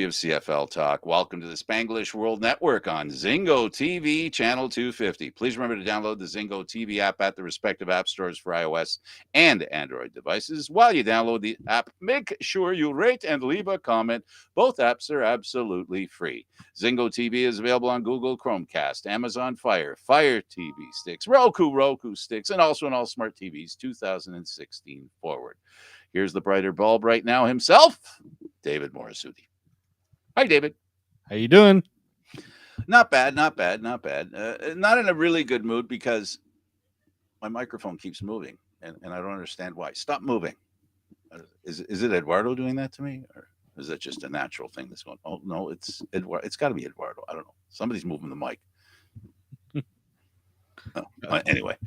of CFL Talk. Welcome to the Spanglish World Network on Zingo TV, channel 250. Please remember to download the Zingo TV app at the respective app stores for iOS and Android devices. While you download the app, make sure you rate and leave a comment. Both apps are absolutely free. Zingo TV is available on Google Chromecast, Amazon Fire, Fire TV sticks, Roku sticks, and also on all smart TVs 2016 forward. Here's the brighter bulb right now himself, David Morassutti. Hi, David. How you doing? Not bad. Not in a really good mood because my microphone keeps moving, and I don't understand why. Stop moving. Is it Eduardo doing that to me, or is that just a natural thing that's going? Oh no, it's Eduardo. It's got to be Eduardo. I don't know. Somebody's moving the mic. No. Anyway,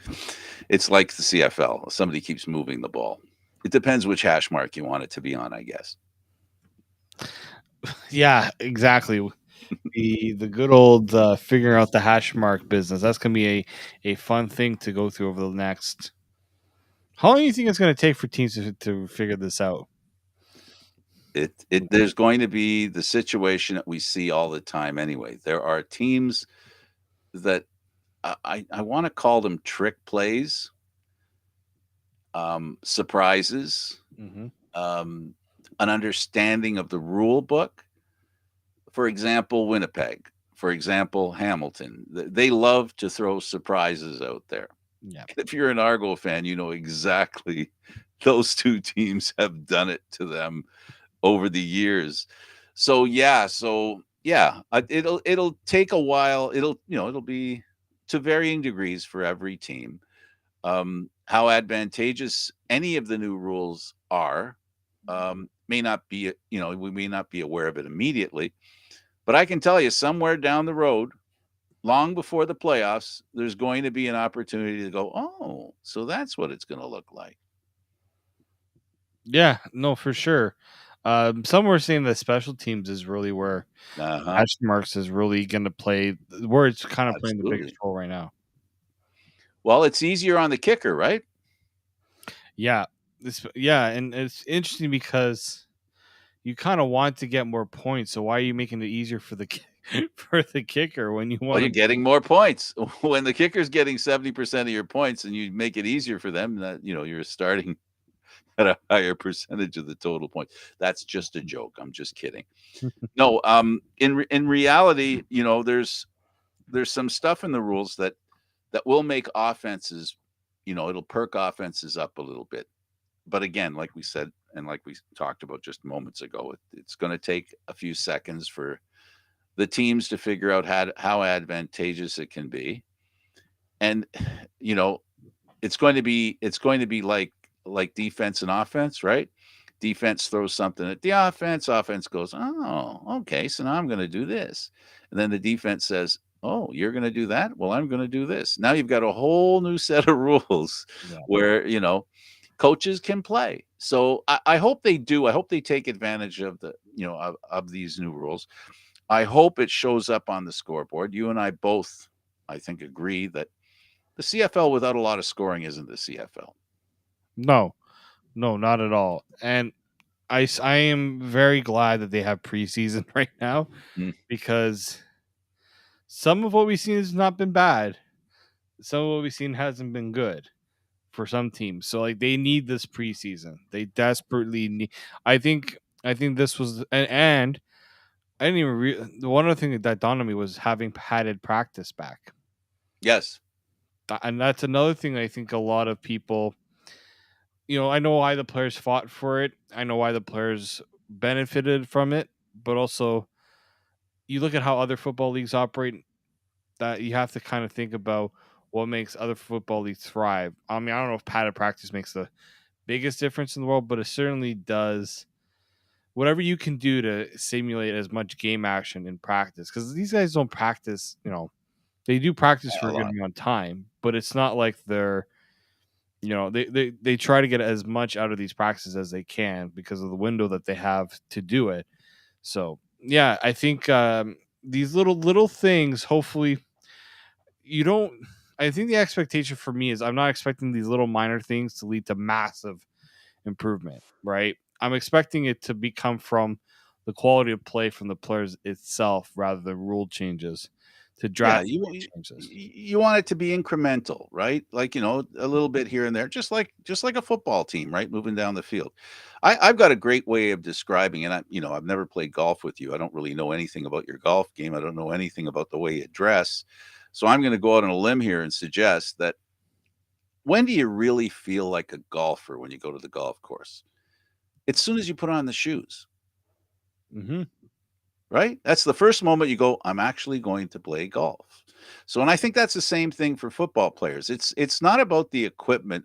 it's like the CFL. Somebody keeps moving the ball. It depends which hash mark you want it to be on, I guess. Yeah, exactly. The good old figuring out the hash mark business. That's gonna be a fun thing to go through over the next. How long do you think it's gonna take for teams to figure this out? There's going to be the situation that we see all the time anyway. There are teams that I want to call them trick plays, surprises, an understanding of the rule book. For example, Winnipeg. For example, Hamilton. They love to throw surprises out there. Yeah. If you're an Argo fan, you know exactly those two teams have done it to them over the years. So it'll take a while. It'll be to varying degrees for every team. How advantageous any of the new rules are may not be, we may not be aware of it immediately, but I can tell you somewhere down the road, long before the playoffs, there's going to be an opportunity to go, oh, so that's what it's going to look like. Yeah, no, for sure. Some were saying that special teams is really where hash marks is really going to play, where it's kind of playing the biggest role right now. Well, it's easier on the kicker, right? Yeah, and it's interesting because you kind of want to get more points. So why are you making it easier for the kicker when you want? Well, you're getting more points when the kicker's getting 70% of your points, and you make it easier for them. That you're starting at a higher percentage of the total points. That's just a joke. I'm just kidding. No, in reality, there's some stuff in the rules that will make offenses, it'll perk offenses up a little bit. But again, like we said, and like we talked about just moments ago, it's going to take a few seconds for the teams to figure out how advantageous it can be. And, it's going to be like defense and offense, right? Defense throws something at the offense. Offense goes, oh, okay, so now I'm going to do this. And then the defense says, oh, you're going to do that? Well, I'm going to do this. Now you've got a whole new set of rules where, coaches can play. So I hope they do. I hope they take advantage of of these new rules. I hope it shows up on the scoreboard. You and I both, I think, agree that the CFL without a lot of scoring isn't the CFL. No, not at all. And I am very glad that they have preseason right now because some of what we've seen has not been bad. Some of what we've seen hasn't been good for some teams. So like they need this preseason. They desperately need. I think this was and I didn't even the one other thing that dawned on me was having padded practice back. Yes, and that's another thing I think a lot of people. I know why the players fought for it. I know why the players benefited from it, but also you look at how other football leagues operate, that you have to kind of think about what makes other football leagues thrive. I mean, I don't know if padded practice makes the biggest difference in the world, but it certainly does. Whatever you can do to simulate as much game action in practice, because these guys don't practice, they do practice for a good amount of time, but it's not like they're, they try to get as much out of these practices as they can because of the window that they have to do it. So yeah, I think these little things, hopefully I think the expectation for me is I'm not expecting these little minor things to lead to massive improvement, right? I'm expecting it to come from the quality of play from the players itself rather than rule changes to Yeah, drastically change this. you want it to be incremental, right? Like, a little bit here and there, just like a football team, right? Moving down the field. I've got a great way of describing, and I've never played golf with you. I don't really know anything about your golf game. I don't know anything about the way you dress. So I'm going to go out on a limb here and suggest that when do you really feel like a golfer when you go to the golf course? As soon as you put on the shoes. Hmm. Right? That's the first moment you go, "I'm actually going to play golf." So, and I think that's the same thing for football players. It's not about the equipment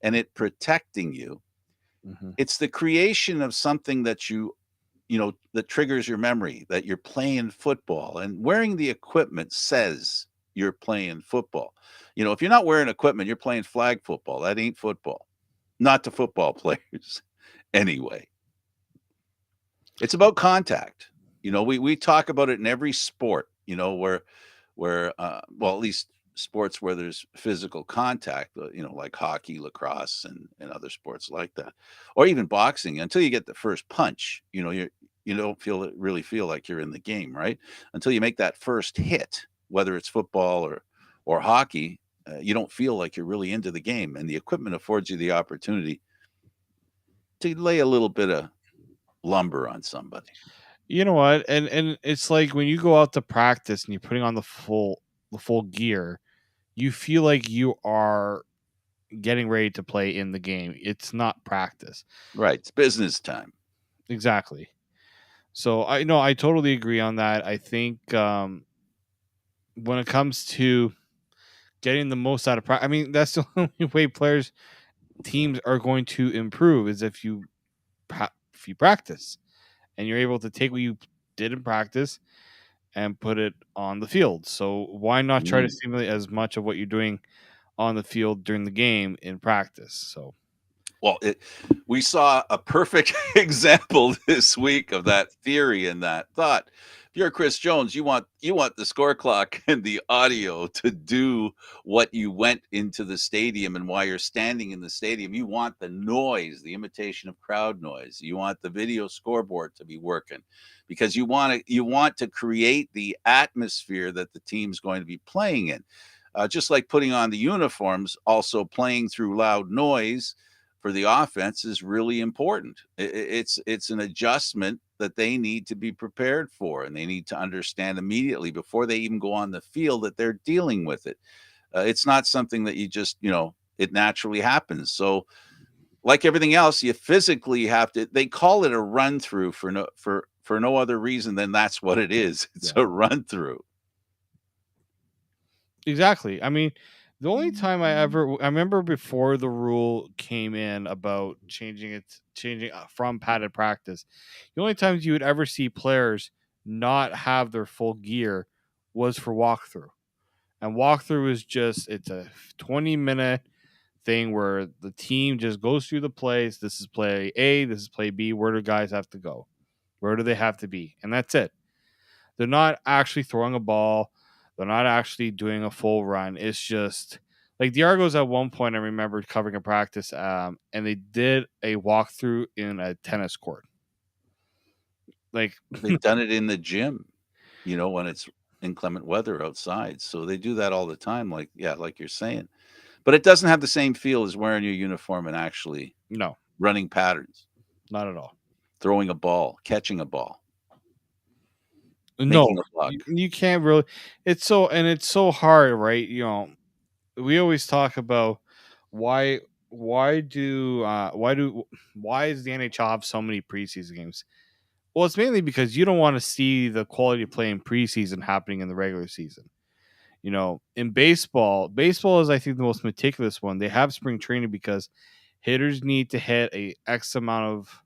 and it protecting you. Hmm. It's the creation of something that that triggers your memory that you're playing football, and wearing the equipment says you're playing football. If you're not wearing equipment, you're playing flag football. That ain't football. Not to football players anyway. It's about contact. We talk about it in every sport, well, at least sports where there's physical contact, like hockey, lacrosse, and other sports like that, or even boxing. Until you get the first punch, you don't really feel like you're in the game, right? Until you make that first hit, whether it's football or hockey, you don't feel like you're really into the game, and the equipment affords you the opportunity to lay a little bit of lumber on somebody. You know what? And it's like when you go out to practice and you're putting on the full gear, you feel like you are getting ready to play in the game. It's not practice. Right, it's business time. Exactly. So I know I totally agree on that. I think when it comes to getting the most out of practice, I mean that's the only way players teams are going to improve is if you practice and you're able to take what you did in practice and put it on the field. So why not try to Mm. simulate as much of what you're doing on the field during the game in practice? So Well, we saw a perfect example this week of that theory and that thought. If you're Chris Jones, you want the score clock and the audio to do what you went into the stadium and why you're standing in the stadium. You want the noise, the imitation of crowd noise. You want the video scoreboard to be working because you want to create the atmosphere that the team's going to be playing in. Just like putting on the uniforms, also playing through loud noise for the offense is really important. It's an adjustment that they need to be prepared for, and they need to understand immediately before they even go on the field that they're dealing with it. It's not something that you just it naturally happens. So, like everything else, you physically have to. They call it a run through for no other reason than that's what it is. It's yeah, a run through. exactly. I mean, the only time I remember before the rule came in about changing from padded practice, the only times you would ever see players not have their full gear was for walkthrough. And walkthrough is just it's a 20-minute thing where the team just goes through the plays. This is play A, this is play B. Where do guys have to go? Where do they have to be? And that's it. They're not actually throwing a ball. They're not actually doing a full run. It's just like the Argos at one point I remember covering a practice, and they did a walkthrough in a tennis court. Like They've done it in the gym, when it's inclement weather outside. So they do that all the time, like yeah, like you're saying. But it doesn't have the same feel as wearing your uniform and actually no, running patterns, not at all. throwing a ball, catching a ball, No, making a you, block. you can't really. It's so hard, right? We always talk about why why do why is the NHL have so many preseason games? Well, it's mainly because you don't want to see the quality of play in preseason happening in the regular season. In baseball is I think the most meticulous one. They have spring training because hitters need to hit a X amount of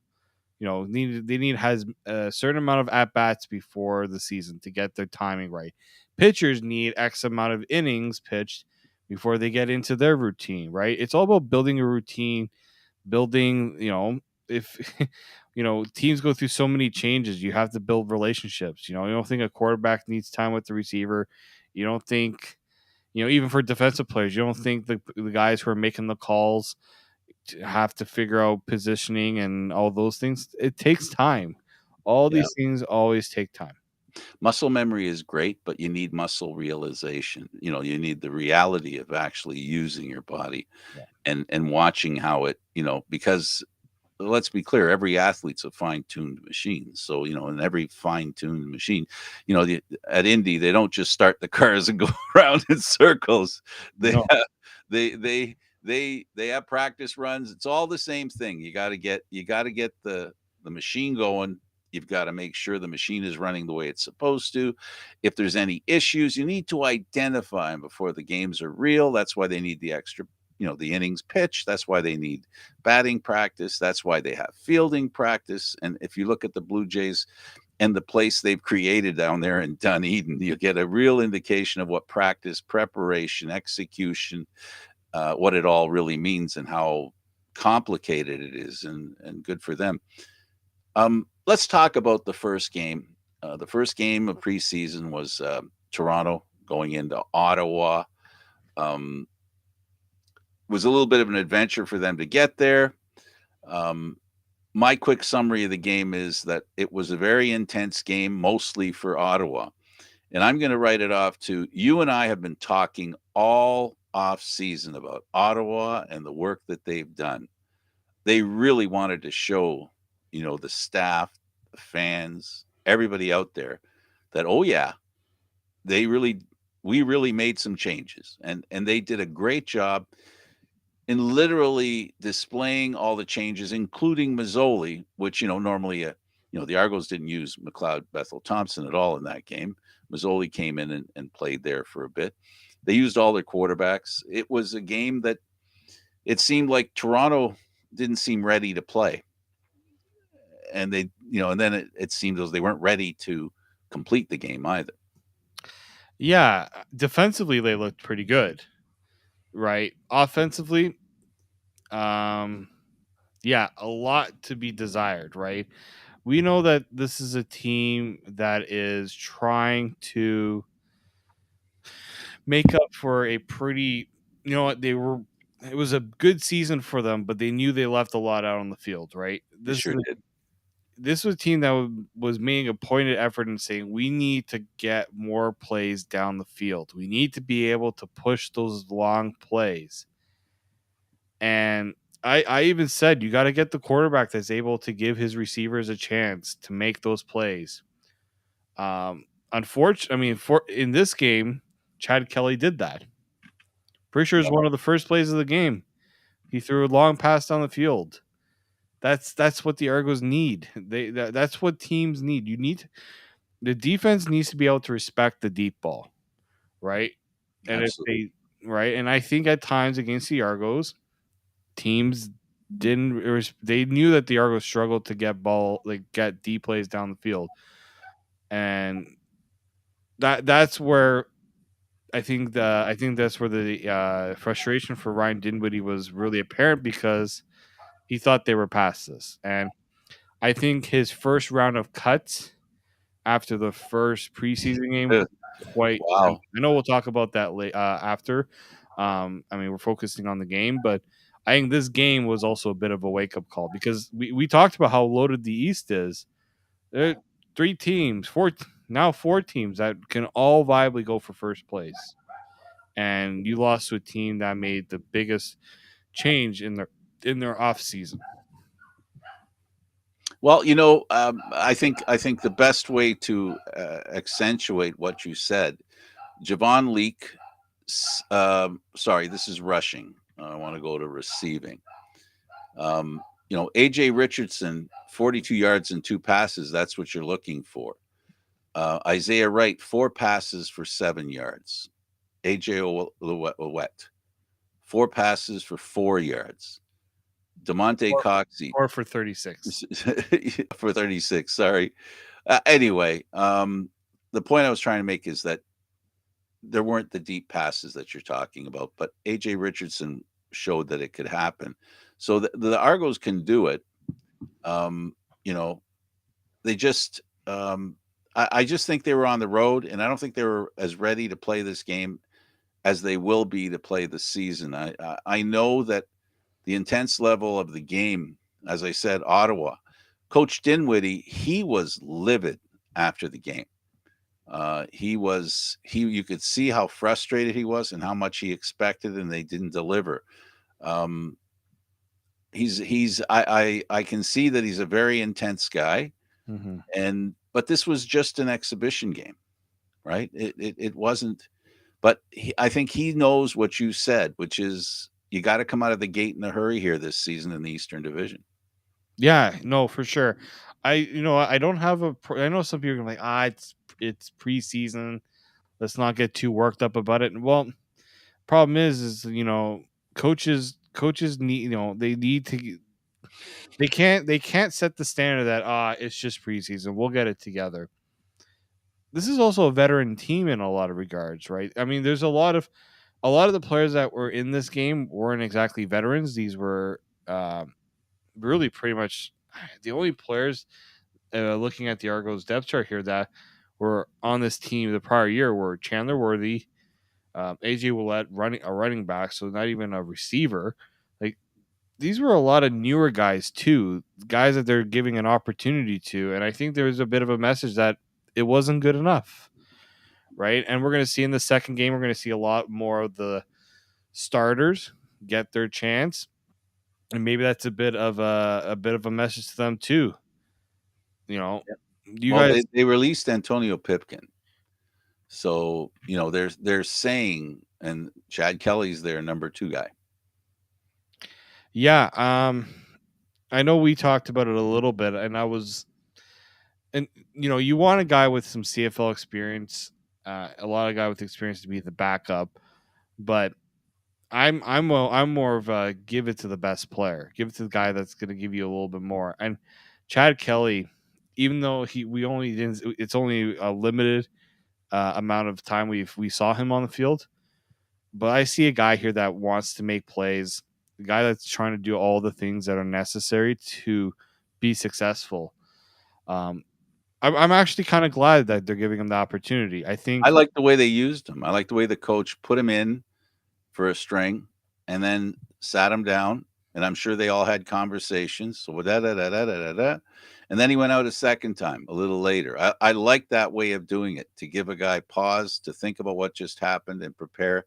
they need has a certain amount of at bats before the season to get their timing right. Pitchers need X amount of innings pitched before they get into their routine, right? It's all about building a routine, building, if teams go through so many changes, you have to build relationships. You don't think a quarterback needs time with the receiver. You don't think, even for defensive players, you don't think the guys who are making the calls have to figure out positioning and all those things. It takes time. All Yeah. these things always take time. Muscle memory is great, but you need muscle realization. You need the reality of actually using your body Yeah. and watching how it, because let's be clear, every athlete's a fine-tuned machine. So, in every fine-tuned machine, at Indy, they don't just start the cars and go around in circles. They No. have, they have practice runs. It's all the same thing. You got to get the machine going. You've got to make sure the machine is running the way it's supposed to. If there's any issues, you need to identify them before the games are real. That's why they need the extra, the innings pitch. That's why they need batting practice. That's why they have fielding practice. And if you look at the Blue Jays and the place they've created down there in Dunedin, you get a real indication of what practice, preparation, execution, what it all really means and how complicated it is, and good for them. Let's talk about the first game. The first game of preseason was Toronto going into Ottawa. Um, was a little bit of an adventure for them to get there. Um, my quick summary of the game is that it was a very intense game, mostly for Ottawa. And I'm going to write it off to you and I have been talking all off season about Ottawa and the work that they've done. They really wanted to show, the staff, the fans, everybody out there that, oh yeah, they really, we really made some changes, and they did a great job in literally displaying all the changes, including Mazzoli, which, normally, the Argos didn't use McLeod Bethel Thompson at all in that game. Mazzoli came in and played there for a bit. They used all their quarterbacks. It was a game that it seemed like Toronto didn't seem ready to play. And and then it seemed as they weren't ready to complete the game either. Yeah, defensively they looked pretty good, right? Offensively, um, yeah, a lot to be desired, right? We know that this is a team that is trying to make up for a pretty, what they were. It was a good season for them, but they knew they left a lot out on the field, right? They sure did. This was a team that was making a pointed effort in saying we need to get more plays down the field. We need to be able to push those long plays. And I even said you got to get the quarterback that's able to give his receivers a chance to make those plays. Unfortunately, I mean, for in this game, Chad Kelly did that. Pretty sure it's one of the first plays of the game. He threw a long pass down the field. That's what the Argos need. That's what teams need. The defense needs to be able to respect the deep ball, right? And if Absolutely. they right, and I think at times against the Argos, teams didn't. They knew that the Argos struggled to get deep plays down the field, and that's where I think that's where the frustration for Ryan Dinwiddie was really apparent because he thought they were past this, and I think his first round of cuts after the first preseason game Uh, was quite weak. Wow. I know we'll talk about that after. I mean, we're focusing on the game, but I think this game was also a bit of a wake up call because we talked about how loaded the East is. There are three teams, four teams that can all viably go for first place, and you lost to a team that made the biggest change in their off season. Well, I think the best way to accentuate what you said, Javon Leak. Sorry, this is rushing. I want to go to receiving. Um, AJ Richardson, 42 yards and two passes. That's what you're looking for. Isaiah Wright, 4 passes for 7 yards. AJ Owet, 4 passes for 4 yards. Demonte Or, Coxey or for 36. for 36. Sorry. Anyway, the point I was trying to make is that there weren't the deep passes that you're talking about, but AJ Richardson showed that it could happen. So the Argos can do it. Um, you know, they just, I just think they were on the road, and I don't think they were as ready to play this game as they will be to play the season. I know that the intense level of the game, as I said, Ottawa Coach Dinwiddie, he was livid after the game. You could see how frustrated he was and how much he expected, and they didn't deliver. Um, I can see that he's a very intense guy, Hmm. but this was just an exhibition game, right? It wasn't. But I think he knows what you said, which is you got to come out of the gate in a hurry here this season in the Eastern Division. Yeah, no, for sure. I don't have I know some people are like, it's preseason. Let's not get too worked up about it. Well, problem is coaches need, they need to, they can't set the standard that it's just preseason. We'll get it together. This is also a veteran team in a lot of regards, right? I mean, there's a lot of the players that were in this game weren't exactly veterans. These were really pretty much the only players, looking at the Argos depth chart here, that were on this team the prior year were Chandler Worthy, AJ Willett, running back, so not even a receiver. Like, these were a lot of newer guys too, guys that they're giving an opportunity to, and I think there was a bit of a message that it wasn't good enough, right? And we're going to see in the second game, we're going to see a lot more of the starters get their chance, and maybe that's a bit of a message to them too. You know, you Well, guys, they released Antonio Pipkin, so they're saying, and Chad Kelly's their number 2 guy. yeah. I know we talked about it a little bit, and and you want a guy with some CFL experience, a lot of guy with experience to be the backup, but I'm more of a give it to the best player, give it to the guy that's going to give you a little bit more. And Chad Kelly, even though we only didn't, it's only a limited amount of time we saw him on the field, but I see a guy here that wants to make plays, a guy that's trying to do all the things that are necessary to be successful. Um, I'm actually kind of glad that they're giving him the opportunity. I I think, like the way they used him. I like the way the coach put him in for a string and then sat him down, and I'm sure they all had conversations. So da da da da da da da, and then he went out a second time a little later. I like that way of doing it, to give a guy pause to think about what just happened and prepare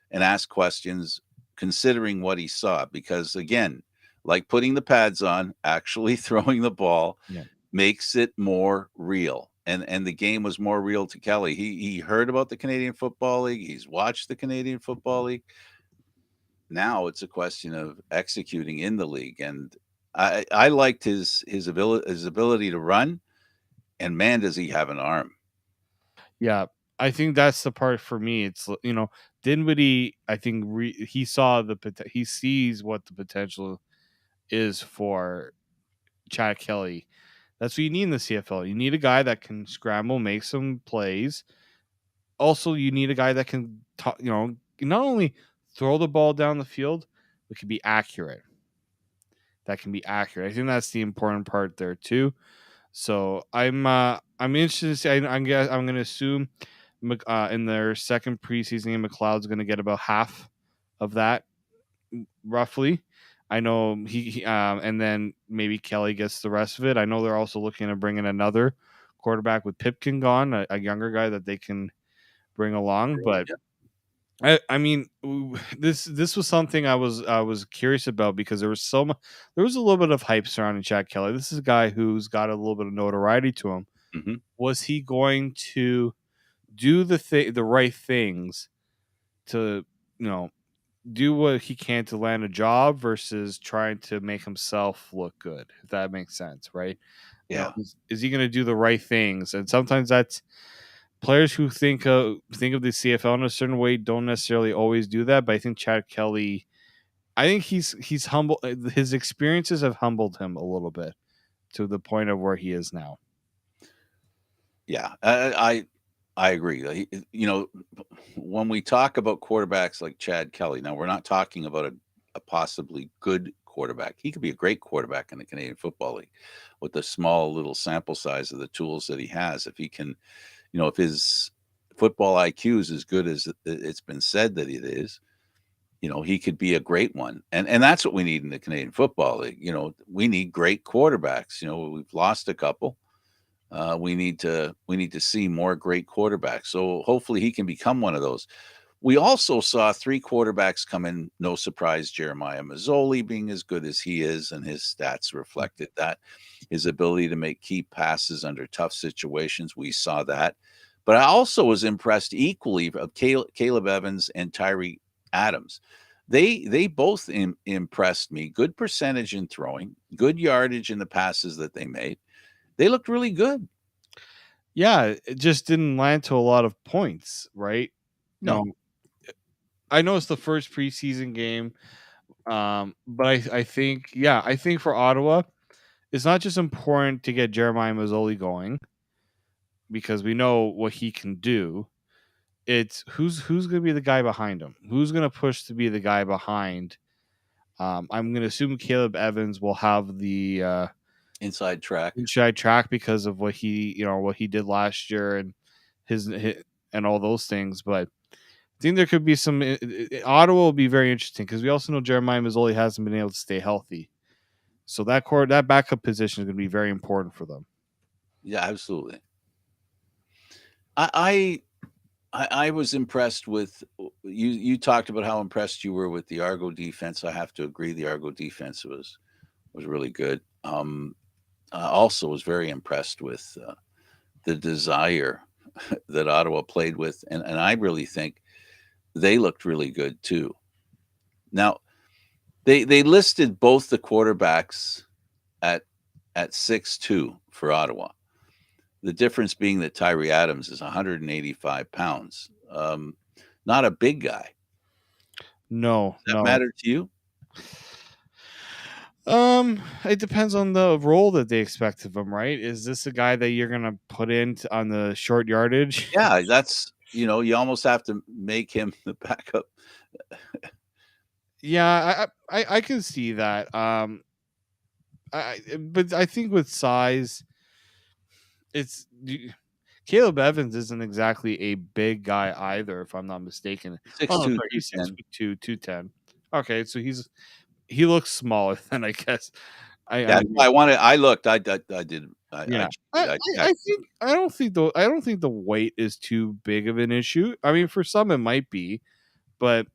and ask questions considering what he saw. Because again, like putting the pads on, actually throwing the ball yeah, makes it more real. And the game was more real to Kelly. He heard about the Canadian Football League. He's watched the Canadian Football League. Now it's a question of executing in the league. And I liked his ability to run. And man, does he have an arm. yeah, I think that's the part for me. It's Dinwiddie. I think he saw he sees what the potential is for Chad Kelly. That's what you need in the CFL. You need a guy that can scramble, make some plays. Also, you need a guy that can, not only throw the ball down the field, but can be accurate. That can be accurate. I think that's the important part there too. So I'm interested to see. I'm going to assume in their second preseason game, McLeod's going to get about half of that, roughly. I know and then maybe Kelly gets the rest of it. I know they're also looking to bring in another quarterback with Pipkin gone, a younger guy that they can bring along. But I mean, this was something I was curious about, because there was a little bit of hype surrounding Chad Kelly. This is a guy who's got a little bit of notoriety to him. Hmm. Was he going to do the right things to, you know do what he can to land a job versus trying to make himself look good, if that makes sense, right? Yeah. Is he going to do the right things? And sometimes that's players who think of the CFL in a certain way don't necessarily always do that. But I think Chad Kelly, I think he's humble. His experiences have humbled him a little bit to the point of where he is now. Yeah. I agree. When we talk about quarterbacks like Chad Kelly, now we're not talking about a possibly good quarterback. He could be a great quarterback in the Canadian Football League with the small little sample size of the tools that he has. If he can, if his football IQ is as good as it's been said that it is, he could be a great one. And that's what we need in the Canadian Football League. We need great quarterbacks. We've lost a couple. We need to see more great quarterbacks. So hopefully he can become one of those. We also saw three quarterbacks come in. No surprise, Jeremiah Mazzoli being as good as he is, and his stats reflected that. His ability to make key passes under tough situations, we saw that. But I also was impressed equally of Caleb Evans and Tyree Adams. They both impressed me. Good percentage in throwing, good yardage in the passes that they made. They looked really good. Yeah, it just didn't land to a lot of points, right? You No, know, I know it's the first preseason game, but I think for Ottawa, it's not just important to get Jeremiah Mazzoli going because we know what he can do. It's who's going to be the guy behind him. Who's going to push to be the guy behind. I'm going to assume Caleb Evans will have the inside track. inside track because of what he did last year and his and all those things. But I think there could be some. Ottawa will be very interesting because we also know Jeremiah Mazzoli hasn't been able to stay healthy, so that backup position is going to be very important for them. Yeah, absolutely. I I was impressed with you. You talked about how impressed you were with the Argo defense. I have to agree, the Argo defense was really good. Also was very impressed with the desire that Ottawa played with, and I really think they looked really good too. Now they listed both the quarterbacks at 6'2" for Ottawa. The difference being that Tyree Adams is 185 pounds. Not a big guy. No, Does that no. matter to you? It depends on the role that they expect of him, right? Is this a guy that you're gonna put in on the short yardage? Yeah, that's you almost have to make him the backup. Yeah, I can see that. But I think with size, it's Caleb Evans isn't exactly a big guy either, if I'm not mistaken. Six Oh, no, two, sorry, he's 210. 6'2", 210. Okay, so he looks smaller than I guess. I Yeah, mean, no, I looked. I did. I yeah. cheated. I checked. I don't think the weight is too big of an issue. I mean, for some it might be, but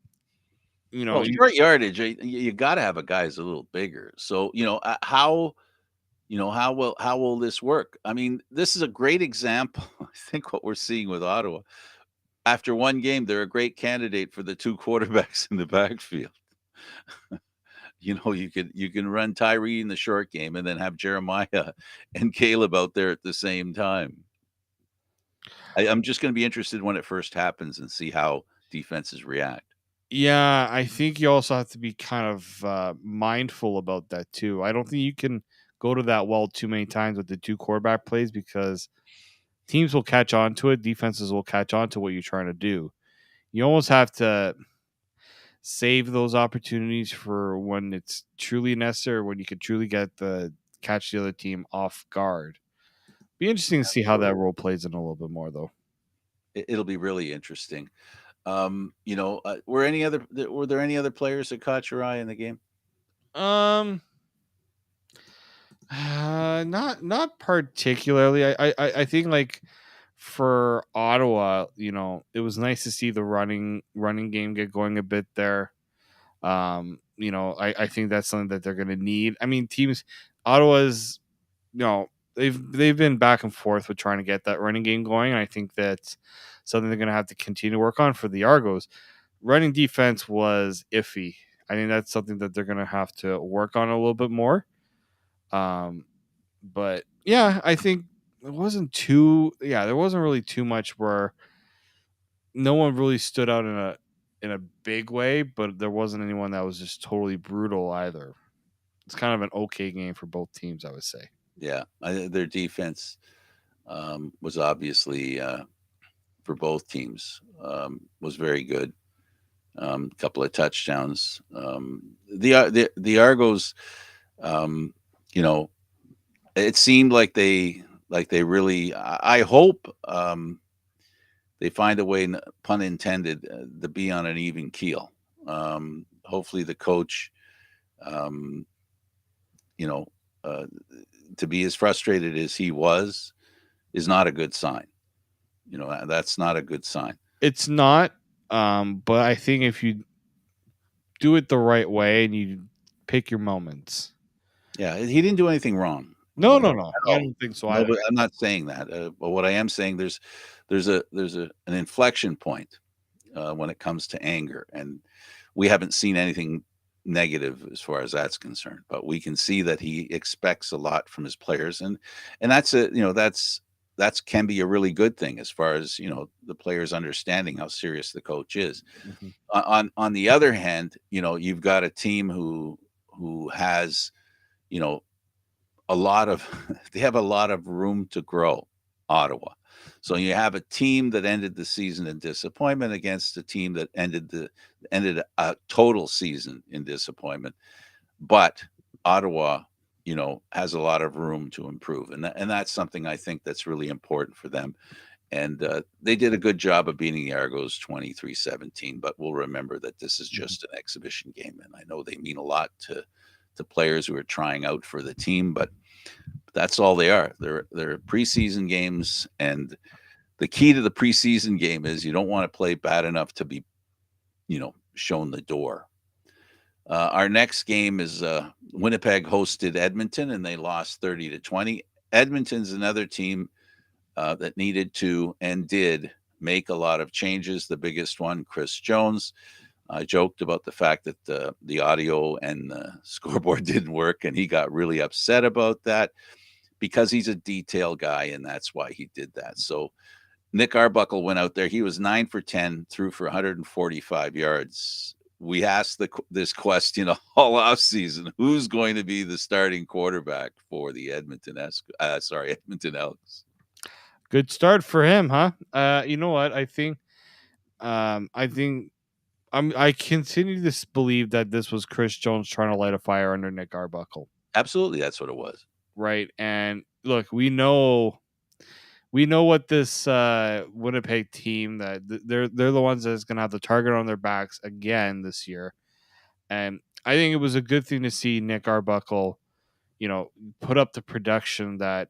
you know, Well, you, short yardage, you got to have a guy who's a little bigger. So how will this work? I mean, this is a great example. I think what we're seeing with Ottawa after one game, they're a great candidate for the two quarterbacks in the backfield. You can run Tyree in the short game and then have Jeremiah and Caleb out there at the same time. I'm just going to be interested when it first happens and see how defenses react. yeah, I think you also have to be kind of mindful about that too. I don't think you can go to that well too many times with the two quarterback plays because teams will catch on to it. Defenses will catch on to what you're trying to do. You almost have to save those opportunities for when it's truly necessary, when you could truly catch the other team off guard. Be interesting to see how that Absolutely. role plays in a little bit more, though. It'll be really interesting. Were there any other players that caught your eye in the game? Um, not particularly. I think like for Ottawa, it was nice to see the running game get going a bit there. I think that's something that they're going to need. I mean, Ottawa's, they've been back and forth with trying to get that running game going. And I think that's something they're going to have to continue to work on for the Argos. Running defense was iffy. I think that's something that they're going to have to work on a little bit more. Um, but yeah, I think it wasn't too. Yeah, there wasn't really too much where no one really stood out in a big way, but there wasn't anyone that was just totally brutal either. It's kind of an okay game for both teams, I would say. Yeah, their defense was obviously for both teams was very good. Couple of touchdowns. The Argos, um, you know, it seemed like they really. I hope they find a way, pun intended, to be on an even keel. Hopefully, the coach, um, you know, uh, to be as frustrated as he was is not a good sign. That's not a good sign. It's not, but I think if you do it the right way and you pick your moments. Yeah, he didn't do anything wrong No, no, no. at I all. don't think so No, either. but I'm not saying that. But what I am saying, there's an inflection point when it comes to anger, and we haven't seen anything negative as far as that's concerned. But we can see that he expects a lot from his players, and that's can be a really good thing as far as the players understanding how serious the coach is. Mhm, On the other hand, you've got a team who has you know a lot of they have a lot of room to grow, Ottawa. So you have a team that ended the season in disappointment against a team that ended a total season in disappointment. But Ottawa, has a lot of room to improve, and that's something I think that's really important for them. And they did a good job of beating the Argos 23-17. But we'll remember that this is mhm, just an exhibition game, and I know they mean a lot to players who are trying out for the team, but that's all they are. They're preseason games, and the key to the preseason game is you don't want to play bad enough to be, shown the door. Our next game is Winnipeg hosted Edmonton, and they lost 30-20. Edmonton's another team that needed to and did make a lot of changes. The biggest one, Chris Jones. I joked about the fact that the audio and the scoreboard didn't work, and he got really upset about that because he's a detail guy, and that's why he did that. So Nick Arbuckle went out there. He was 9 for 10, threw for 145 yards. We asked this question all off season: who's going to be the starting quarterback for the Edmonton Elks? good start for him, huh? You know what? I think I continue to believe that this was Chris Jones trying to light a fire under Nick Arbuckle, Absolutely, that's what it was. right? And look, we know what this Winnipeg team they're the ones that's gonna have the target on their backs again this year, and I think it was a good thing to see Nick Arbuckle, put up the production that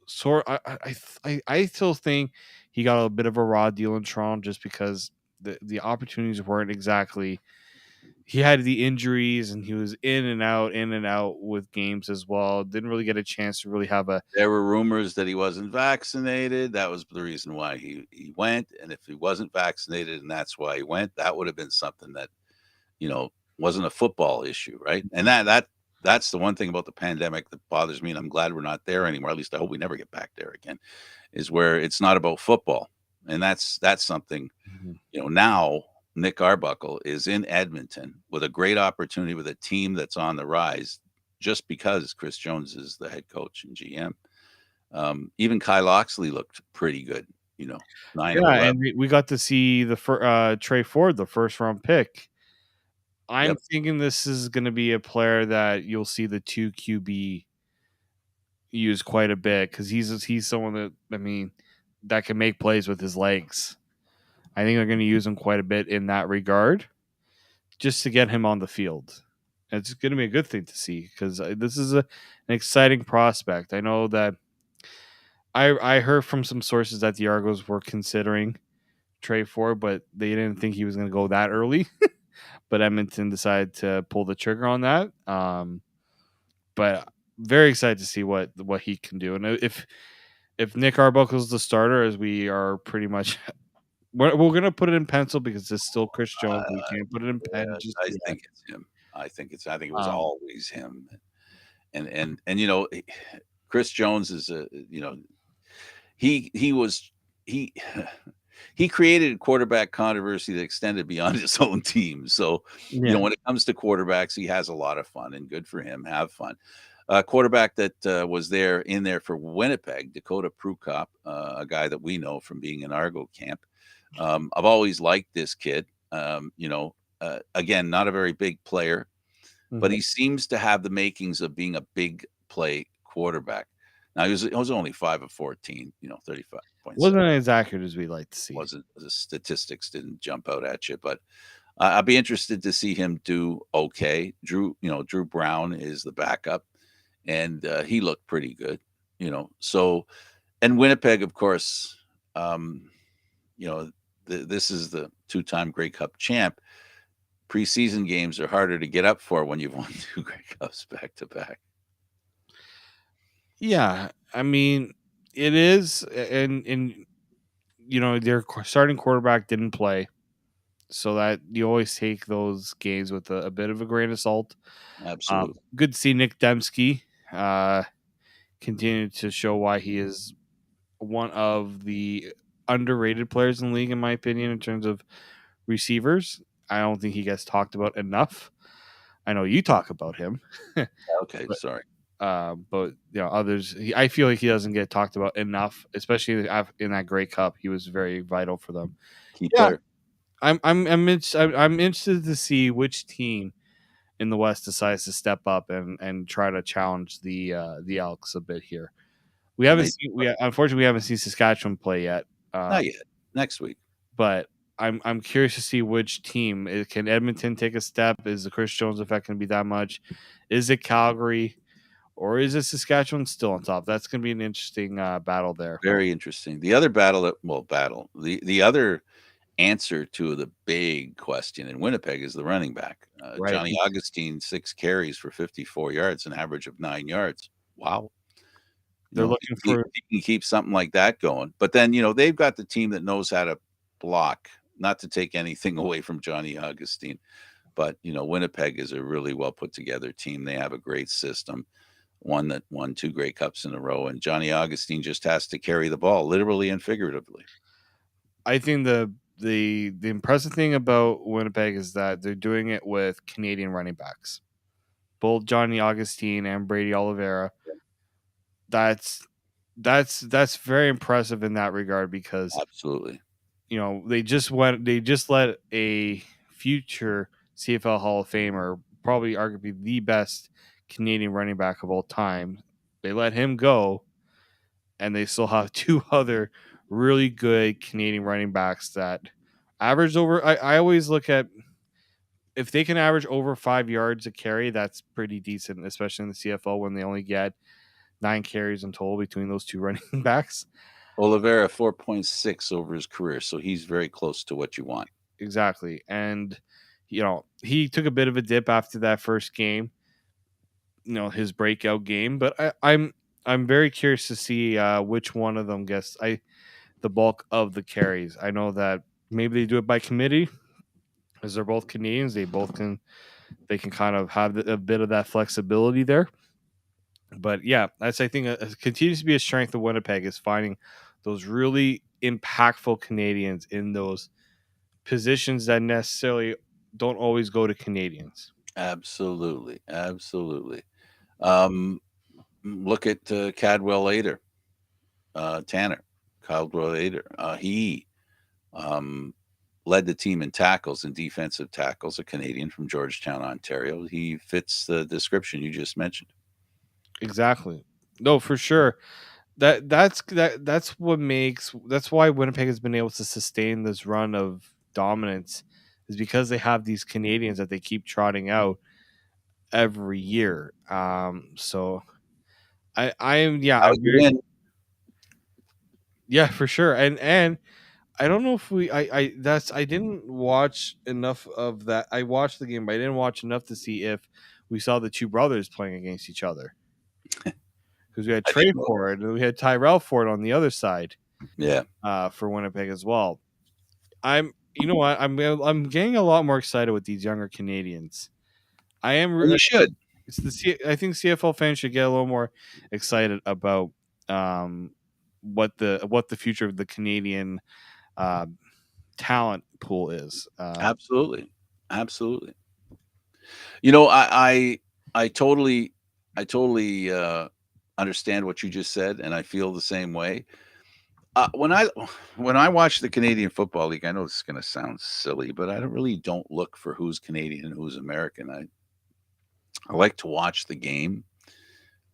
sort. I still think he got a bit of a raw deal in Toronto just because the opportunities weren't exactly. He had the injuries and he was in and out with games as well. Didn't really get a chance to really have a. There were rumors that he wasn't vaccinated. That was the reason why he went. And if he wasn't vaccinated and that's why he went, that would have been something that, you know, wasn't a football issue, right? And that's the one thing about the pandemic that bothers me, and I'm glad we're not there anymore. At least I hope we never get back there again, is where it's not about football. And that's something, Mhm. now Nick Arbuckle is in Edmonton with a great opportunity with a team that's on the rise just because Chris Jones is the head coach and GM. Even Kyle Oxley looked pretty good, 9 of Yeah, 11. and we got to see Trey Ford, the first round pick. I'm Yep. thinking this is going to be a player that you'll see the two QB use quite a bit because he's someone that that can make plays with his legs. I think they're going to use him quite a bit in that regard, just to get him on the field. It's going to be a good thing to see because this is an exciting prospect. I know that I heard from some sources that the Argos were considering Trey Ford, but they didn't think he was going to go that early. But Edmonton decided to pull the trigger on that. But very excited to see what he can do. And if Nick Arbuckle's the starter, as we are pretty much, we're gonna put it in pencil because it's still Chris Jones. We can't put it in pen just I yet. think it's him. I think it was Um, always him. And Chris Jones is he was he he created a quarterback controversy that extended beyond his own team. So, yeah. when it comes to quarterbacks, he has a lot of fun, and good for him. Have fun. Quarterback that was in there for Winnipeg, Dakota Prukop, a guy that we know from being in Argo camp. I've always liked this kid. Again, not a very big player, but Mhm. he seems to have the makings of being a big play quarterback. Now he was only 5 of 14, 35.7. Wasn't as accurate as we like to see. Wasn't the statistics didn't jump out at you, but I'll be interested to see him do okay. Drew Brown is the backup, and he looked pretty good. So and Winnipeg, of course, um, you know, this is the two-time Grey Cup champ. Preseason games are harder to get up for when you've won two Grey Cups back to back. Yeah, I mean, it is, and their starting quarterback didn't play, so that you always take those games with a bit of a grain of salt. Absolutely. Good to see Nick Dembski continue to show why he is one of the underrated players in the league, in my opinion, in terms of receivers. I don't think he gets talked about enough. I know you talk about him, Okay, but sorry. others. I feel like he doesn't get talked about enough, especially in that Grey Cup. He was very vital for them. Key Yeah, player. I'm interested to see which team in the West decides to step up and try to challenge the Elks a bit here. We And haven't they seen we unfortunately we haven't seen Saskatchewan play yet, not yet. Next week. but I'm curious to see which team. Can Edmonton take a step? Is the Chris Jones effect going to be that much? Is it Calgary or is it Saskatchewan still on top? That's going to be an interesting battle there. Very interesting. The other battle. The other answer to the big question in Winnipeg is the running back. Right. Johnny Augustine, 6 carries for 54 yards, an average of 9 yards. Wow. They're looking He for can keep something like that going. But then, they've got the team that knows how to block, not to take anything away from Johnny Augustine. But, Winnipeg is a really well put together team. They have a great system, one that won two Grey Cups in a row. And Johnny Augustine just has to carry the ball, literally and figuratively. I think the impressive thing about Winnipeg is that they're doing it with Canadian running backs, both Johnny Augustine and Brady Oliveira. That's that's very impressive in that regard because Absolutely. they just let a future CFL Hall of Famer, probably arguably the best Canadian running back of all time, they let him go, and they still have two other really good Canadian running backs that average over. I always look at if they can average over 5 yards a carry, that's pretty decent, especially in the CFL when they only get 9 carries in total between those two running backs. Oliveira 4.6 over his career, so he's very close to what you want. Exactly. And he took a bit of a dip after that first game, his breakout game, but I'm very curious to see which one of them gets the bulk of the carries. I know that maybe they do it by committee, as they're both Canadians. They can kind of have a bit of that flexibility there. But yeah, that's I think continues to be a strength of Winnipeg is finding those really impactful Canadians in those positions that necessarily don't always go to Canadians. Absolutely. Absolutely. Um, Look at Cadwell Ader, Tanner, Caldwell Ader. He um, led the team in tackles and defensive tackles, a Canadian from Georgetown, Ontario. He fits the description you just mentioned. Exactly. No, for sure. That's why Winnipeg has been able to sustain this run of dominance is because they have these Canadians that they keep trotting out every year. So I am yeah, How I'm you very win? yeah, for sure. And I don't know if I didn't watch enough of that. I watched the game, but I didn't watch enough to see if we saw the two brothers playing against each other. Because we had I Trey didn't know. Ford and we had Tyrell Ford on the other side Yeah. for Winnipeg as well. You know what, I'm getting a lot more excited with these younger Canadians. I am. Well, you should. I think CFL fans should get a little more excited about um, what the future of the Canadian uh, talent pool is. Absolutely. Absolutely. You know, I totally, I totally understand what you just said, and I feel the same way. When I when I watch the Canadian Football League, I know this is going to sound silly, but I don't look for who's Canadian and who's American. I like to watch the game,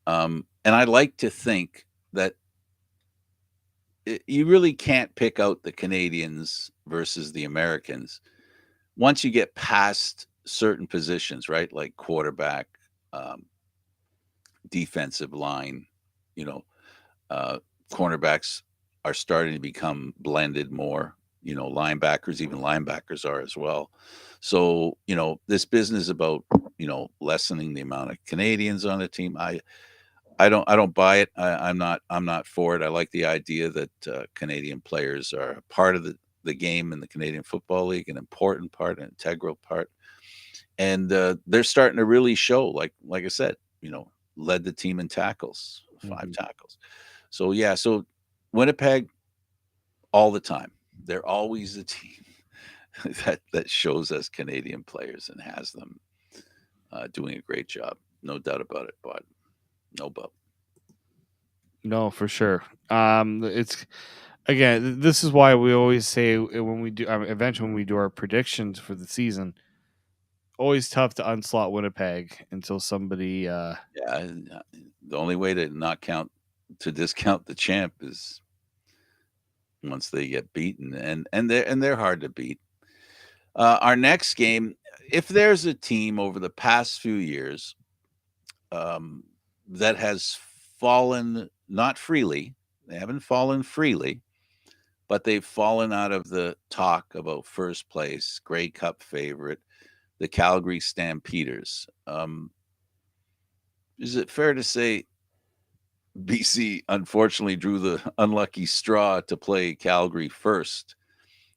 and I like to think that you really can't pick out the Canadians versus the Americans. once you get past certain positions, right, like quarterback, um, defensive line, you know, uh, cornerbacks are starting to become blended more. Linebackers, even linebackers are as well. So, this business about lessening the amount of Canadians on the team. I don't buy it. I'm not for it. I like the idea that Canadian players are a part of the game in the Canadian Football League, an important part, an integral part, and they're starting to really show. Like I said, led the team in tackles, 5 tackles. So yeah, so Winnipeg all the time. They're always the team that shows us Canadian players and has them doing a great job. No doubt about it, but no but. No, for sure. It's again, this is why we always say when we do, eventually when we do our predictions for the season, always tough to unslot Winnipeg until somebody. Yeah, the only way to discount the champ is once they get beaten, and they're hard to beat. Our next game, if there's a team over the past few years um, that has fallen not freely, they haven't fallen freely, but they've fallen out of the talk about first place, Grey Cup favorite, the Calgary Stampeders. Is it fair to say BC unfortunately drew the unlucky straw to play Calgary first?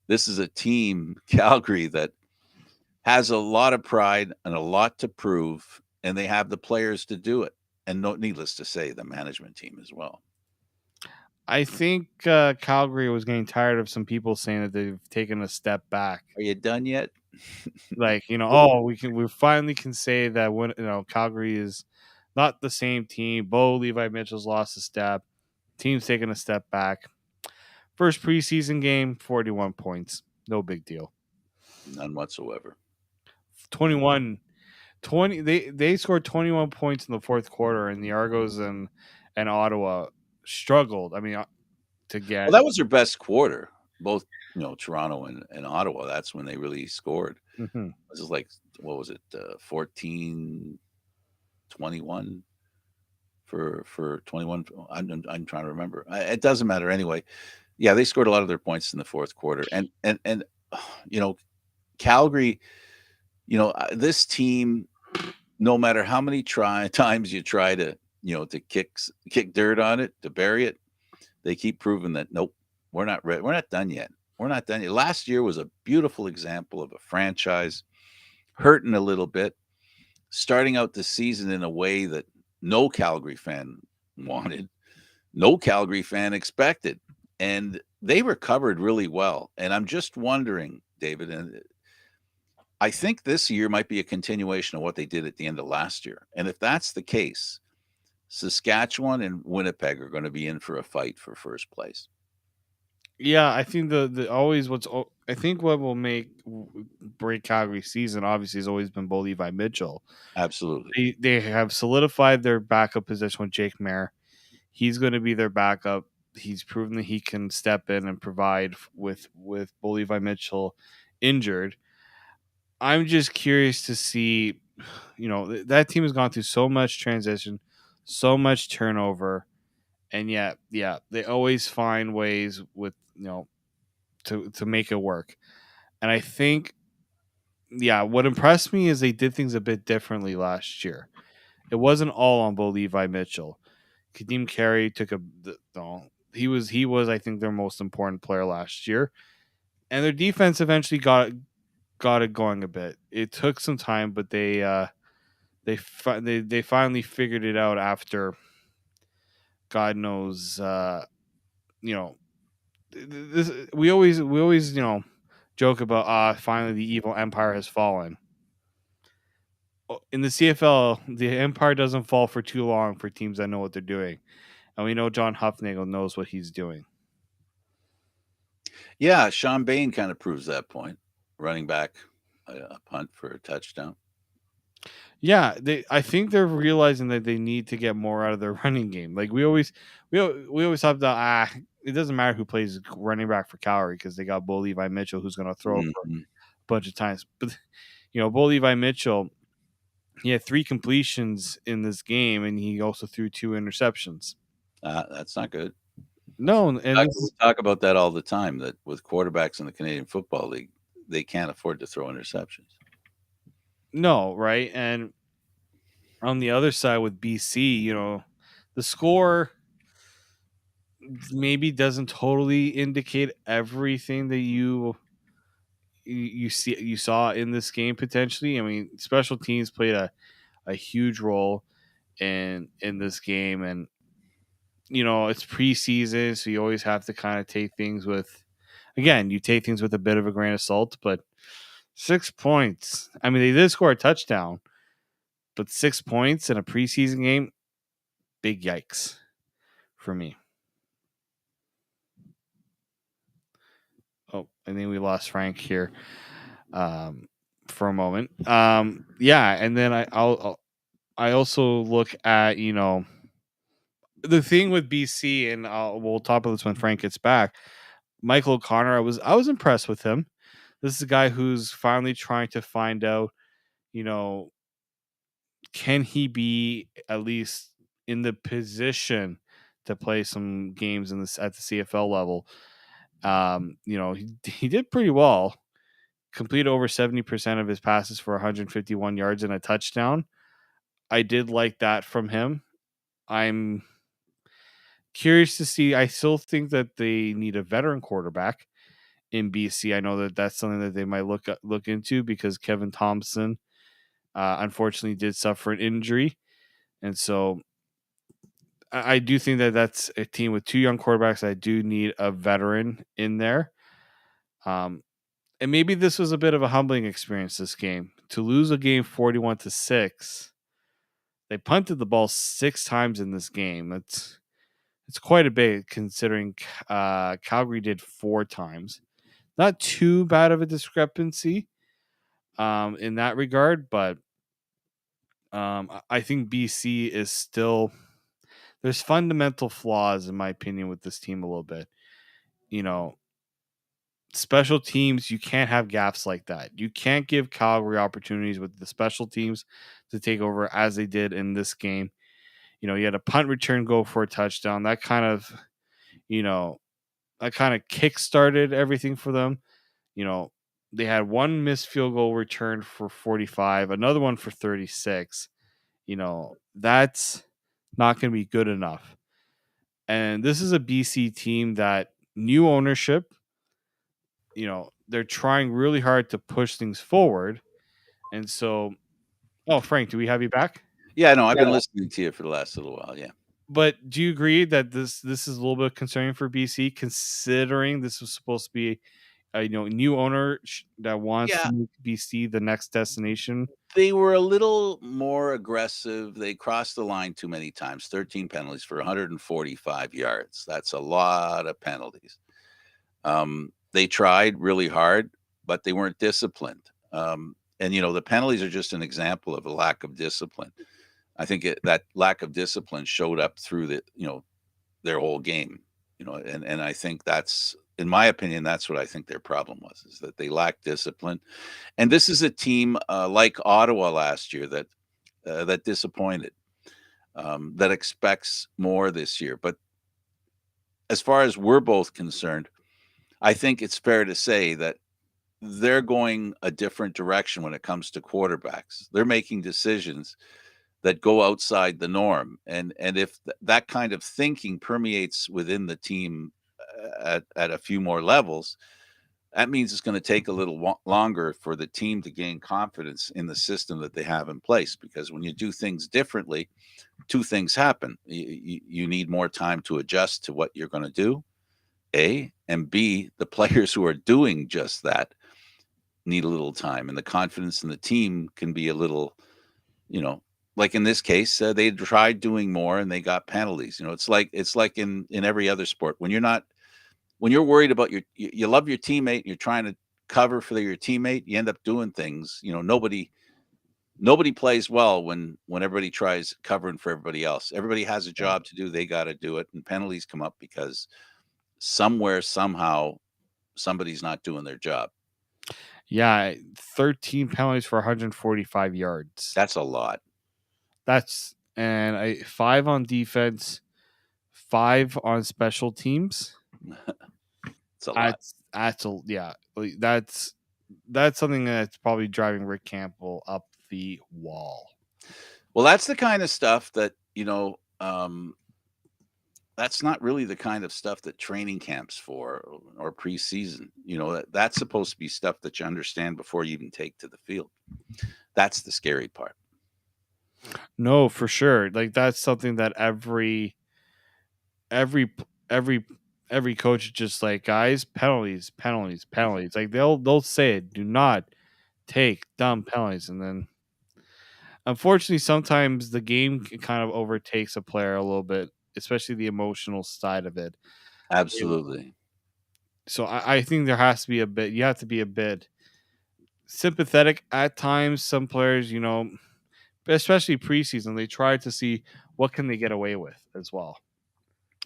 This is a team, Calgary, that has a lot of pride and a lot to prove, and they have the players to do it. And no, needless to say, the management team as well. I think Calgary was getting tired of some people saying that they've taken a step back. Are you done yet? Like, we finally can say that when Calgary is not the same team. Bo Levi Mitchell's lost a step. Team's taking a step back. First preseason game, 41 points. No big deal. None whatsoever. 21 20 they scored 21 points in the fourth quarter, and the Argos and Ottawa struggled. I mean, to Well, get. that was their best quarter. Both, Toronto and Ottawa. That's when they really scored. Mhm. This is like, what was it, 14, 21 for 21. I'm trying to remember. It doesn't matter anyway. Yeah, they scored a lot of their points in the fourth quarter, and you know, Calgary. This team, no matter how many times you try to to kick dirt on it, to bury it, they keep proving that nope, we're not ready. We're not done yet. We're not done yet. Last year was a beautiful example of a franchise hurting a little bit, starting out the season in a way that no Calgary fan wanted, no Calgary fan expected, and they recovered really well. And I'm just wondering, David, and I think this year might be a continuation of what they did at the end of last year. And if that's the case, Saskatchewan and Winnipeg are going to be in for a fight for first place. Yeah, I think the always I think what will break Calgary season obviously has always been Bo Levi Mitchell. Absolutely. They have solidified their backup position with Jake Mayer. He's going to be their backup. He's proven that he can step in and provide with Bo Levi Mitchell injured. I'm just curious to see, that team has gone through so much transition, so much turnover, and yet, yeah, they always find ways with to make it work. And I think, yeah, what impressed me is they did things a bit differently last year. It wasn't all on Bo Levi Mitchell. Kadeem Carey took no, he was I think their most important player last year, and their defense eventually got it going a bit. It took some time, but they finally figured it out after God knows, you know this we always joke about finally the evil empire has fallen. In the CFL, the empire doesn't fall for too long for teams that know what they're doing, and we know John Huffnagel knows what he's doing. Yeah, Sean Bain kind of proves that point. Running back a punt for a touchdown. Yeah, I think they're realizing that they need to get more out of their running game. Like we always have the it doesn't matter who plays running back for Calgary because they got Bo Levi Mitchell who's going to throw for Mhm. bunch of times. But Bo Levi Mitchell, he had 3 completions in this game, and he also threw 2 interceptions. That's not good. No, and this We is talk about that all the time, that with quarterbacks in the Canadian Football League, they can't afford to throw interceptions. no, right? And on the other side with BC, the score maybe doesn't totally indicate everything that you saw in this game potentially. I mean, special teams played a huge role in this game, and it's preseason, so you always have to kind of take things with, again, you take things with a bit of a grain of salt. But 6 points, I mean, they did score a touchdown, but 6 points in a preseason game, big yikes for me. Oh, I think we lost Frank here for a moment. Yeah, and then I also look at the thing with BC, and we'll talk about this when Frank gets back. Michael O'Connor, I was impressed with him. This is a guy who's finally trying to find out, you know, can he be at least in the position to play some games in this at the CFL level. He did pretty well. Completed over 70% of his passes for 151 yards and a touchdown. I did like that from him. I'm curious to see. I still think that they need a veteran quarterback in BC. I know that that's something that they might look into because Kevin Thompson, unfortunately, did suffer an injury, and so I do think that that's a team with 2 young quarterbacks. I do need a veteran in there. Um, and maybe this was a bit of a humbling experience this game. To lose a game 41-6, they punted the ball 6 times in this game. It's quite a bit considering Calgary did 4 times. Not too bad of a discrepancy in that regard, but I think BC is still, there's fundamental flaws in my opinion with this team a little bit. You know, special teams, you can't have gaps like that. You can't give Calgary opportunities with the special teams to take over as they did in this game. You had a punt return go for a touchdown. That kind of, kick-started everything for them. They had one missed field goal return for 45, another one for 36. That's not going to be good enough. And this is a BC team that new ownership, they're trying really hard to push things forward. And so, oh, Frank, do we have you back? Yeah, no, I've been listening to you for the last little while. Yeah. But do you agree that this is a little bit concerning for BC, considering this was supposed to be a new owner that wants Yeah, to make BC the next destination? they were a little more aggressive. They crossed the line too many times. 13 penalties for 145 yards. That's a lot of penalties. They tried really hard, but they weren't disciplined. And the penalties are just an example of a lack of discipline. I think that lack of discipline showed up through their whole game. And I think that's, in my opinion, that's what I think their problem was, is that they lacked discipline. And this is a team like Ottawa last year that disappointed, that expects more this year. But as far as we're both concerned, I think it's fair to say that they're going a different direction when it comes to quarterbacks. They're making decisions that go outside the norm, and if that kind of thinking permeates within the team at a few more levels, that means it's going to take a little longer for the team to gain confidence in the system that they have in place. Because when you do things differently, 2 things happen. You need more time to adjust to what you're going to do, A, and B, the players who are doing just that need a little time, and the confidence in the team can be a little, you know, like in this case, they tried doing more and they got penalties. It's like in every other sport when you're worried about you love your teammate, you're trying to cover for your teammate, you end up doing things. Nobody plays well when everybody tries covering for everybody else. Everybody has a job to do; they got to do it, and penalties come up because somewhere somehow somebody's not doing their job. Yeah, 13 penalties for 145 yards. That's a lot. That's and I 5 on defense, 5 on special teams. It's a lot. That's a yeah, like, that's something that's probably driving Rick Campbell up the wall. Well, that's the kind of stuff that, that's not really the kind of stuff that training camps for or preseason. That's supposed to be stuff that you understand before you even take to the field. That's the scary part. No, for sure. Like that's something that every every every coach is just like, guys, penalties, penalties, penalties. Like they'll say it, do not take dumb penalties, and then unfortunately sometimes the game kind of overtakes a player a little bit, especially the emotional side of it. Absolutely. So I think there has to be a bit. You have to be a bit sympathetic at times. Some players, especially preseason, they try to see what can they get away with as well.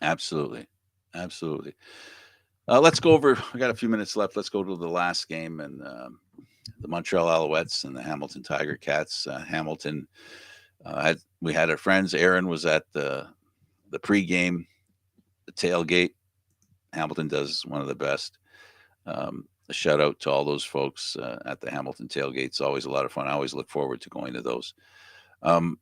Absolutely. Absolutely. Let's go over. We got a few minutes left. Let's go to the last game and the Montreal Alouettes and the Hamilton Tiger Cats. Hamilton. We had our friends. Aaron was at the pregame, the tailgate. Hamilton does one of the best. A shout out to all those folks at the Hamilton tailgate. It's always a lot of fun. I always look forward to going to those. Um,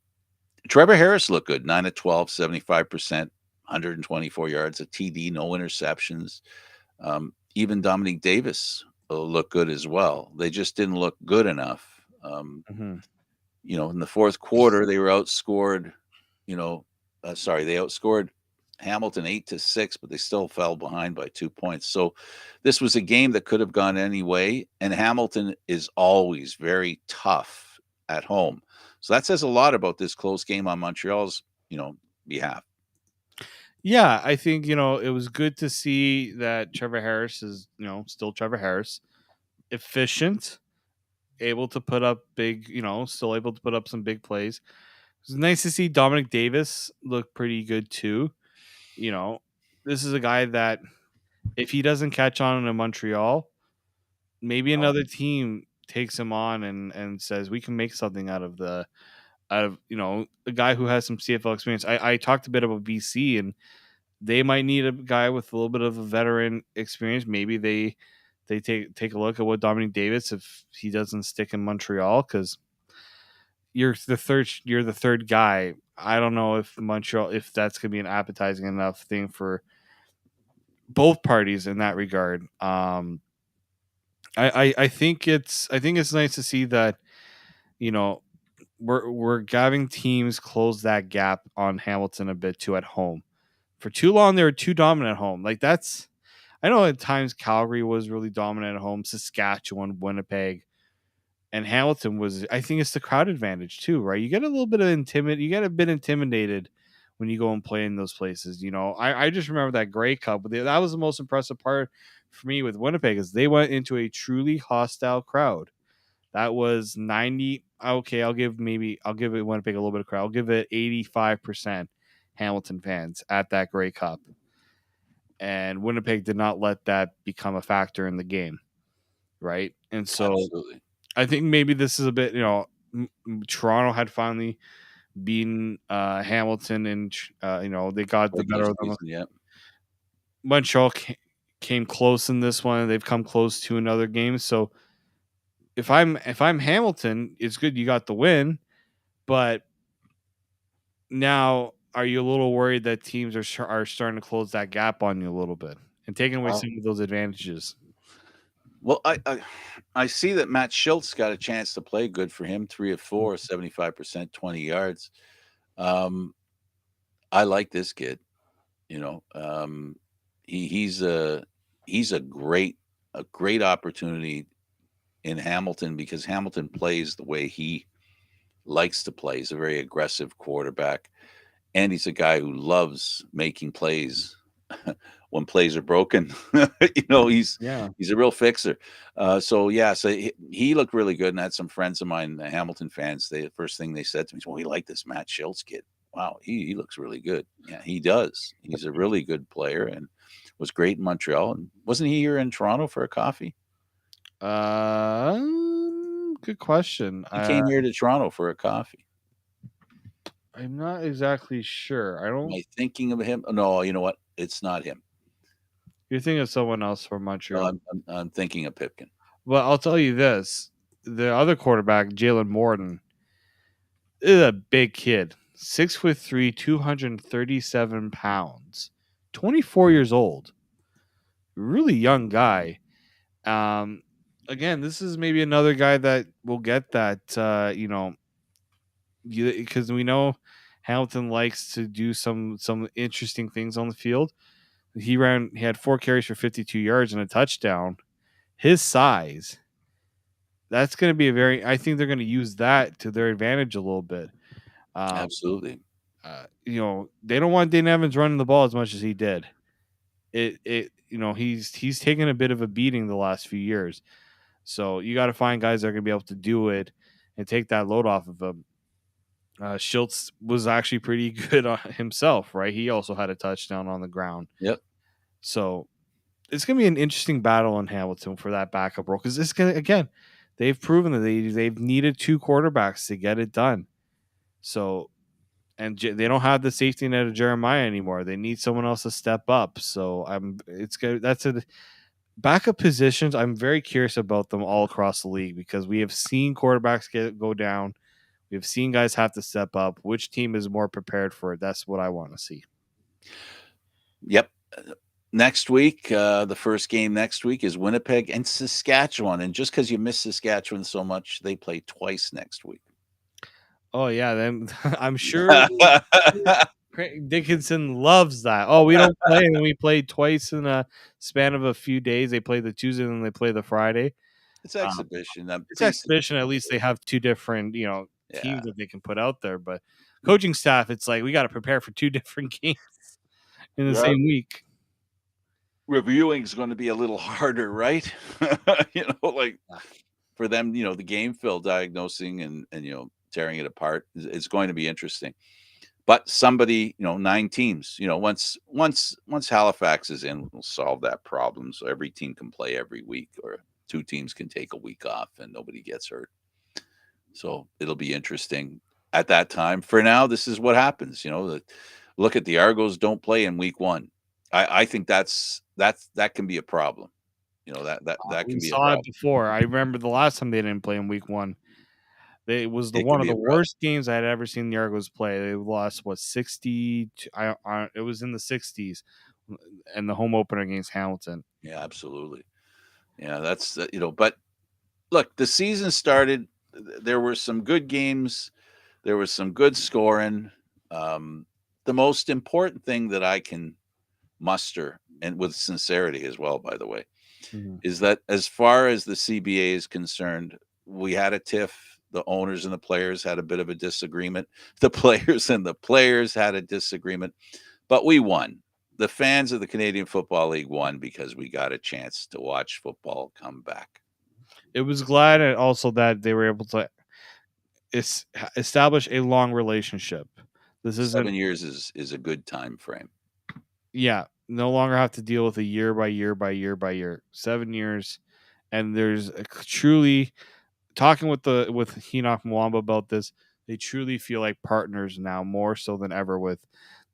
Trevor Harris looked good, 9 of 12, 75%, 124 yards, a TD, no interceptions. Even Dominique Davis looked good as well. They just didn't look good enough. Mm-hmm. In the fourth quarter, they were outscored, they outscored Hamilton 8-6, but they still fell behind by 2 points. So this was a game that could have gone any way. And Hamilton is always very tough at home. So that says a lot about this close game on Montreal's, behalf. Yeah, I think it was good to see that Trevor Harris is still Trevor Harris, efficient, able to put up big, still able to put up some big plays. It was nice to see Dominic Davis look pretty good too. You know, this is a guy that if he doesn't catch on in Montreal, maybe No, another team takes him on and says we can make something out of a guy who has some CFL experience. I talked a bit about BC, and they might need a guy with a little bit of a veteran experience. Maybe they take a look at what Dominic Davis if he doesn't stick in Montreal, because you're the third guy. I don't know if Montreal if that's gonna be an appetizing enough thing for both parties in that regard. I think it's nice to see that you know we're having teams close that gap on Hamilton a bit too at home. For too long, they were too dominant at home. Like that's I know at times Calgary was really dominant at home, Saskatchewan, Winnipeg, and Hamilton was. I think it's the crowd advantage too, right? You get a little bit of you get a bit intimidated when you go and play in those places. I just remember that Grey Cup. That was the most impressive part for me with Winnipeg is they went into a truly hostile crowd. That was 90. Okay, I'll give it Winnipeg a little bit of crowd. I'll give it 85% Hamilton fans at that Grey Cup. And Winnipeg did not let that become a factor in the game, right? And so absolutely. I think maybe this is a bit, Toronto had finally beaten Hamilton, and they got the Regular better of them. season, yeah. Montreal came close in this one. They've come close to another game. So if I'm Hamilton, it's good you got the win, but now are you a little worried that teams are starting to close that gap on you a little bit and taking away Uh, some of those advantages? well, I see that Matt Schultz got a chance to play. Good for him. 3 of 4, 75%, 20 yards. Um, I like this kid. You know, he's a great opportunity in Hamilton because Hamilton plays the way he likes to play. He's a very aggressive quarterback, and he's a guy who loves making plays when plays are broken. He's Yeah. he's a real fixer. So he looked really good, and I had some friends of mine, the Hamilton fans. The first thing they said to me is, "Well, we like this Matt Schultz kid. Wow, he looks really good." Yeah, he does. He's a really good player and was great in Montreal. And wasn't he here in Toronto for a coffee? Good question. He came here to Toronto for a coffee. I'm not exactly sure. I Am don't. I thinking of him? No, you know what? It's not him. You're thinking of someone else from No, Montreal. I'm thinking of Pipkin. Well, I'll tell you this: the other quarterback, Jalen Morton, is a big kid, 6'3", 237 pounds, 24 years old, really young guy. Um, Again, this is maybe another guy that will get that. Because we know Hamilton likes to do some interesting things on the field. He had 4 carries for 52 yards and a touchdown. His size, that's going to be a very. I think they're going to use that to their advantage a little bit. Um, Absolutely. They don't want Dane Evans running the ball as much as he did. He's taken a bit of a beating the last few years. So you got to find guys that are going to be able to do it and take that load off of him. Schultz was actually pretty good on himself, right? He also had a touchdown on the ground. Yep. So it's going to be an interesting battle in Hamilton for that backup role because it's going to, again, they've proven that they've needed 2 quarterbacks to get it done. So, and they don't have the safety net of Jeremiah anymore. They need someone else to step up. So it's good. That's a backup positions. I'm very curious about them all across the league because we have seen quarterbacks go down. We've seen guys have to step up. Which team is more prepared for it? That's what I want to see. Yep. Next week, the first game next week is Winnipeg and Saskatchewan. And just because you miss Saskatchewan so much, they play twice next week. Oh yeah, then I'm sure Craig Dickinson loves that. Oh, we don't play, and we played twice in a span of a few days. They play the Tuesday and they play the Friday. It's exhibition. It's exhibition. At least they have 2 different, Yeah. teams that they can put out there. But coaching staff, it's like we got to prepare for 2 different games in the Yeah. same week. Reviewing is going to be a little harder, right? Like for them, the game film diagnosing and tearing it apart is going to be interesting. But somebody, 9 teams, once Halifax is in, we'll solve that problem. So every team can play every week, or 2 teams can take a week off and nobody gets hurt. So it'll be interesting at that time. For now, this is what happens. Look at the Argos don't play in week 1. I think that can be a problem. That We can be a saw it problem. before. I remember the last time they didn't play in week 1. It was It one can of be the a problem. worst games I had ever seen the Argos play. They lost 60. It was in the 60s, and the home opener against Hamilton. Yeah, absolutely. Yeah, that's But look, the season started. There were some good games. There was some good scoring. The most important thing that I can muster, and with sincerity as well, by the way, is that as far as the CBA is concerned, we had a tiff. The owners and the players had a bit of a disagreement. The players and the players had a disagreement, but we won. The fans of the Canadian Football League won because we got a chance to watch football come back. It was glad and also that they were able to establish a long relationship. This isn't 7 years is a good time frame. no longer have to deal with a year by year by year by year. 7 years, and there's truly talking with Henoch Mwamba about this. They truly feel like partners now, more so than ever with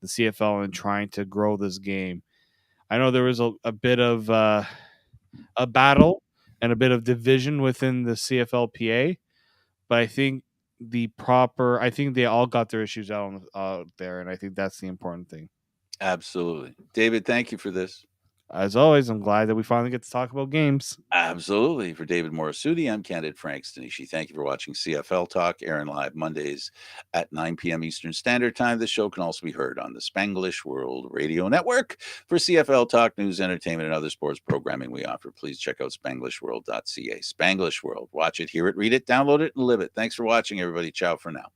the CFL and trying to grow this game. I know there was a bit of a battle and a bit of division within the CFLPA, but I think I think they all got their issues out there, and I think that's the important thing. Absolutely. David, thank you for this. As always, I'm glad that we finally get to talk about games. Absolutely. For David Morassutti, I'm Candid Frank Stanisci. Thank you for watching CFL Talk, airing live Mondays at 9 p.m. Eastern Standard Time. The show can also be heard on the Spanglish World Radio Network. For CFL Talk, news, entertainment, and other sports programming we offer, please check out spanglishworld.ca. Spanglish World. Watch it, hear it, read it, download it, and live it. Thanks for watching, everybody. Ciao for now.